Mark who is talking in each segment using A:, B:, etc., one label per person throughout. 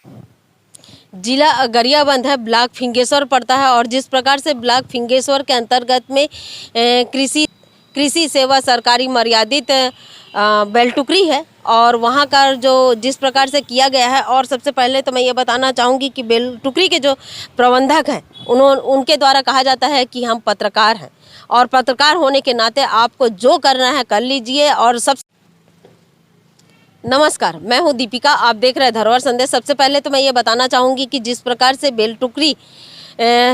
A: जिला गरियाबंद है, ब्लॉक फिंगेश्वर पड़ता है और जिस प्रकार से ब्लॉक फिंगेश्वर के अंतर्गत में कृषि सेवा सरकारी मर्यादित बेलटुकरी है और वहाँ का जो जिस प्रकार से किया गया है। और सबसे पहले तो मैं ये बताना चाहूँगी कि बेलटुकरी के जो प्रबंधक हैं उनके द्वारा कहा जाता है कि हम पत्रकार हैं और पत्रकार होने के नाते आपको जो करना है कर लीजिए। और नमस्कार, मैं हूं दीपिका, आप देख रहे हैं धरोहर संदेश। सबसे पहले तो मैं ये बताना चाहूँगी कि जिस प्रकार से बेलटुकरी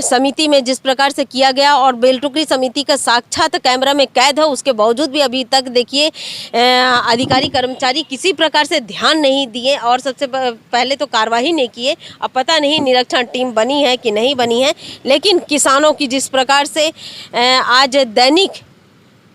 A: समिति में जिस प्रकार से किया गया और बेलटुकरी समिति का साक्षात कैमरा में कैद है, उसके बावजूद भी अभी तक देखिए अधिकारी कर्मचारी किसी प्रकार से ध्यान नहीं दिए और सबसे पहले तो कार्रवाई नहीं किए। अब पता नहीं निरीक्षण टीम बनी है कि नहीं बनी है, लेकिन किसानों की जिस प्रकार से आज दैनिक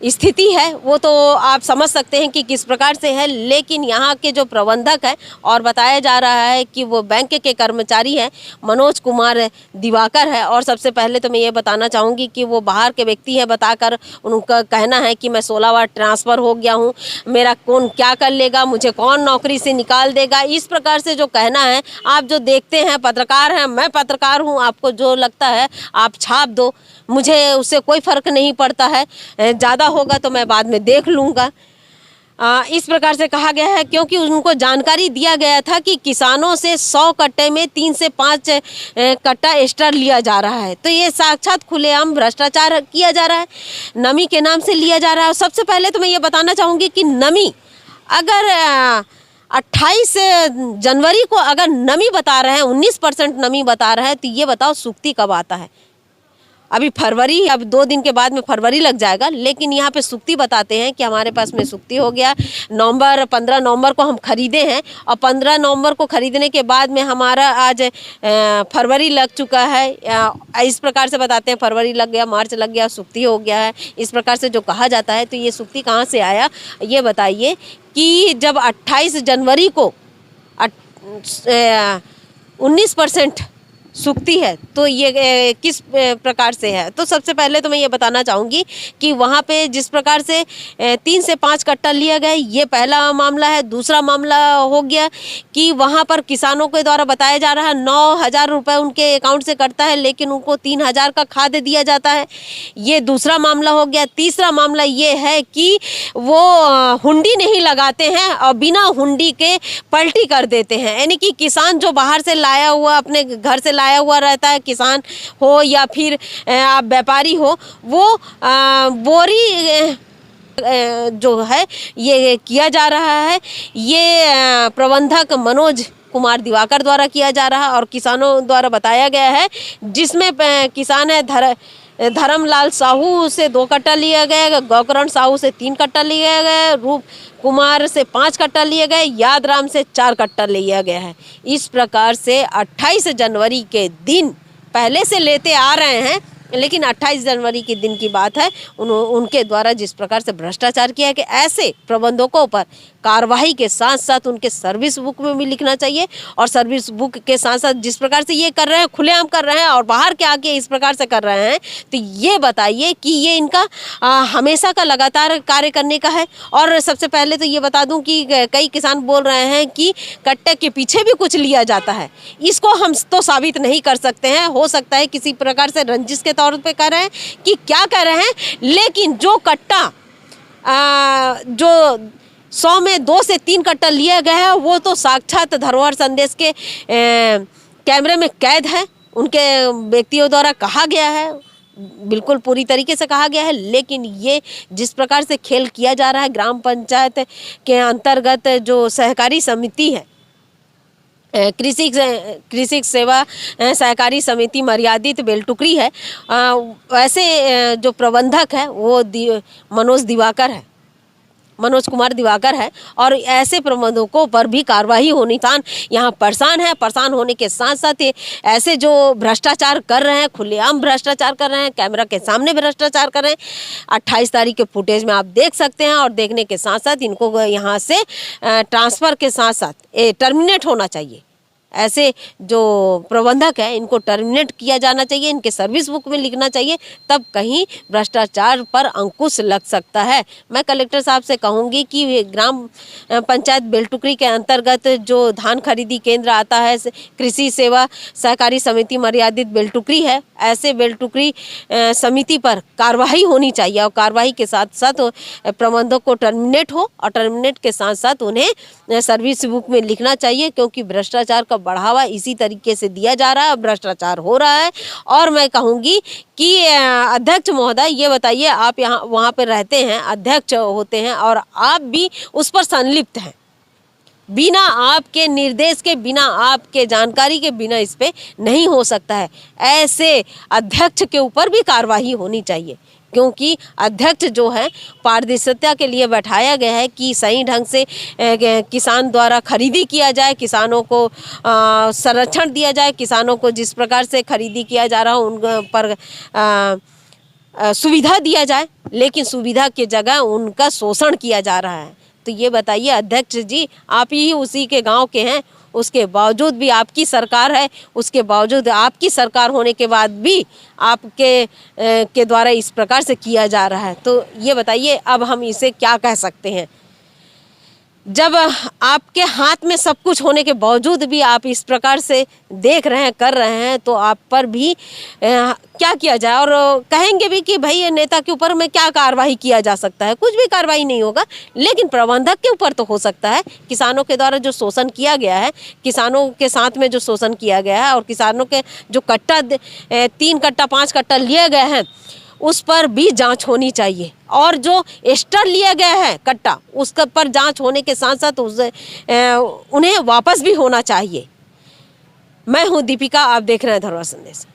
A: स्थिति है वो तो आप समझ सकते हैं कि किस प्रकार से है। लेकिन यहाँ के जो प्रबंधक है और बताया जा रहा है कि वो बैंक के कर्मचारी हैं, मनोज कुमार दिवाकर है। और सबसे पहले तो मैं ये बताना चाहूँगी कि वो बाहर के व्यक्ति हैं, बताकर उनका कहना है कि मैं 16 बार ट्रांसफ़र हो गया हूँ, मेरा कौन क्या कर लेगा, मुझे कौन नौकरी से निकाल देगा, इस प्रकार से जो कहना है। आप जो देखते हैं पत्रकार हैं, मैं पत्रकार हूँ, आपको जो लगता है आप छाप दो, मुझे उससे कोई फ़र्क नहीं पड़ता है, ज़्यादा होगा तो मैं बाद में देख लूँगा। इस प्रकार से कहा गया है क्योंकि उनको जानकारी दिया गया था कि किसानों से 100 कट्टे में 3 से 5 कट्टा एक्स्ट्रा लिया जा रहा है। तो ये साक्षात खुलेआम भ्रष्टाचार किया जा रहा है, नमी के नाम से लिया जा रहा है। सबसे पहले तो मैं ये बताना चाहूँगी कि नमी अगर 28 जनवरी को अगर नमी बता रहे हैं, 19% नमी बता रहा है, तो ये बताओ सूक्ति कब आता है? अभी फरवरी, अब 2 दिन के बाद में फरवरी लग जाएगा, लेकिन यहाँ पे सूक्ति बताते हैं कि हमारे पास में सूक्ति हो गया। 15 नवंबर को हम खरीदे हैं और 15 नवंबर को खरीदने के बाद में हमारा आज फरवरी लग चुका है। इस प्रकार से बताते हैं, फरवरी लग गया, मार्च लग गया, सूक्ति हो गया है, इस प्रकार से जो कहा जाता है। तो ये सूक्ति कहाँ से आया ये बताइए कि जब 28 जनवरी को 19% सूक्ति है तो ये किस प्रकार से है? तो सबसे पहले तो मैं ये बताना चाहूँगी कि वहाँ पे जिस प्रकार से 3 से 5 कट्टा लिया गया, ये पहला मामला है। दूसरा मामला हो गया कि वहाँ पर किसानों के द्वारा बताया जा रहा है 9,000 रुपये उनके अकाउंट से कटता है, लेकिन उनको 3,000 का खाद दिया जाता है। ये दूसरा मामला हो गया। तीसरा मामला ये है कि वो हुंडी नहीं लगाते हैं और बिना हुंडी के पलटी कर देते हैं, यानी कि किसान जो बाहर से लाया हुआ, अपने घर से आया हुआ रहता है, किसान हो या फिर आप व्यापारी हो, वो बोरी जो है ये किया जा रहा है। ये प्रबंधक मनोज कुमार दिवाकर द्वारा किया जा रहा है और किसानों द्वारा बताया गया है, जिसमें किसान है धर्मलाल साहू से 2 कट्टा लिया गया, गौकरण साहू से 3 कट्टा लिया गया, रूप कुमार से 5 कट्टा लिए गए, यादराम से 4 कट्टा लिया गया है। इस प्रकार से 28 जनवरी के दिन पहले से लेते आ रहे हैं, लेकिन 28 जनवरी के दिन की बात है, उनके द्वारा जिस प्रकार से भ्रष्टाचार किया है कि ऐसे प्रबंधकों पर कार्रवाई के साथ साथ उनके सर्विस बुक में भी लिखना चाहिए। और सर्विस बुक के साथ साथ जिस प्रकार से ये कर रहे हैं, खुलेआम कर रहे हैं और बाहर के आके इस प्रकार से कर रहे हैं, तो ये बताइए कि ये इनका हमेशा का लगातार कार्य करने का है। और सबसे पहले तो ये बता दूं कि कई किसान बोल रहे हैं कि कट्टे के पीछे भी कुछ लिया जाता है। इसको हम तो साबित नहीं कर सकते हैं, हो सकता है किसी प्रकार से रंजिश के तौर पे कर रहे हैं कि क्या कर रहे हैं, लेकिन जो कट्टा जो 100 में 2 से 3 कट्टा लिया गया है, वो तो साक्षात धरोहर संदेश के कैमरे में कैद है, उनके व्यक्तियों द्वारा कहा गया है, बिल्कुल पूरी तरीके से कहा गया है। लेकिन ये जिस प्रकार से खेल किया जा रहा है, ग्राम पंचायत के अंतर्गत जो सहकारी समिति है, कृषि सेवा सहकारी समिति मर्यादित बेलटुकरी है, वैसे जो प्रबंधक है वो मनोज कुमार दिवाकर है और ऐसे प्रबंधकों पर भी कार्रवाई होनी चाहिए। यहाँ परेशान होने के साथ साथ ऐसे जो भ्रष्टाचार कर रहे हैं, खुलेआम भ्रष्टाचार कर रहे हैं, कैमरा के सामने भ्रष्टाचार कर रहे हैं। 28 तारीख के फुटेज में आप देख सकते हैं और देखने के साथ साथ इनको यहाँ से ट्रांसफ़र के साथ साथ टर्मिनेट होना चाहिए। ऐसे जो प्रबंधक हैं इनको टर्मिनेट किया जाना चाहिए, इनके सर्विस बुक में लिखना चाहिए, तब कहीं भ्रष्टाचार पर अंकुश लग सकता है। मैं कलेक्टर साहब से कहूँगी कि ग्राम पंचायत बेलटुकरी के अंतर्गत जो धान खरीदी केंद्र आता है, कृषि सेवा सहकारी समिति मर्यादित बेलटुकरी है, ऐसे बेलटुकरी समिति पर कार्रवाई होनी चाहिए और कार्रवाई के साथ साथ प्रबंधक को टर्मिनेट हो और टर्मिनेट के साथ साथ उन्हें सर्विस बुक में लिखना चाहिए, क्योंकि भ्रष्टाचार का बढ़ावा इसी तरीके से दिया जा रहा है, भ्रष्टाचार हो रहा है। और मैं कहूँगी कि अध्यक्ष महोदय ये बताइए, आप यहाँ वहाँ पर रहते हैं, अध्यक्ष होते हैं और आप भी उस पर संलिप्त हैं, बिना आपके निर्देश के, बिना आपके जानकारी के, बिना इस पे नहीं हो सकता है। ऐसे अध्यक्ष के ऊपर भी कार्रवाई होनी चाहिए, क्योंकि अध्यक्ष जो है पारदर्शिता के लिए बैठाया गया है कि सही ढंग से किसान द्वारा खरीदी किया जाए, किसानों को संरक्षण दिया जाए, किसानों को जिस प्रकार से खरीदी किया जा रहा है उन पर सुविधा दिया जाए, लेकिन सुविधा की जगह उनका शोषण किया जा रहा है। तो ये बताइए अध्यक्ष जी, आप ही उसी के गांव के हैं, उसके बावजूद भी आपकी सरकार है, उसके बावजूद आपकी सरकार होने के बाद भी आपके के द्वारा इस प्रकार से किया जा रहा है। तो ये बताइए अब हम इसे क्या कह सकते हैं, जब आपके हाथ में सब कुछ होने के बावजूद भी आप इस प्रकार से देख रहे हैं, कर रहे हैं, तो आप पर भी क्या किया जाए। और कहेंगे भी कि भाई ये नेता के ऊपर में क्या कार्रवाई किया जा सकता है, कुछ भी कार्रवाई नहीं होगा, लेकिन प्रबंधक के ऊपर तो हो सकता है। किसानों के द्वारा जो शोषण किया गया है, किसानों के साथ में जो शोषण किया गया है और किसानों के जो कट्टा 3 कट्टा 5 कट्टा लिए गए हैं उस पर भी जांच होनी चाहिए, और जो एस्टर लिया गया है कट्टा उसका पर जांच होने के साथ साथ उन्हें वापस भी होना चाहिए। मैं हूं दीपिका, आप देख रहे हैं धरोहर संदेश।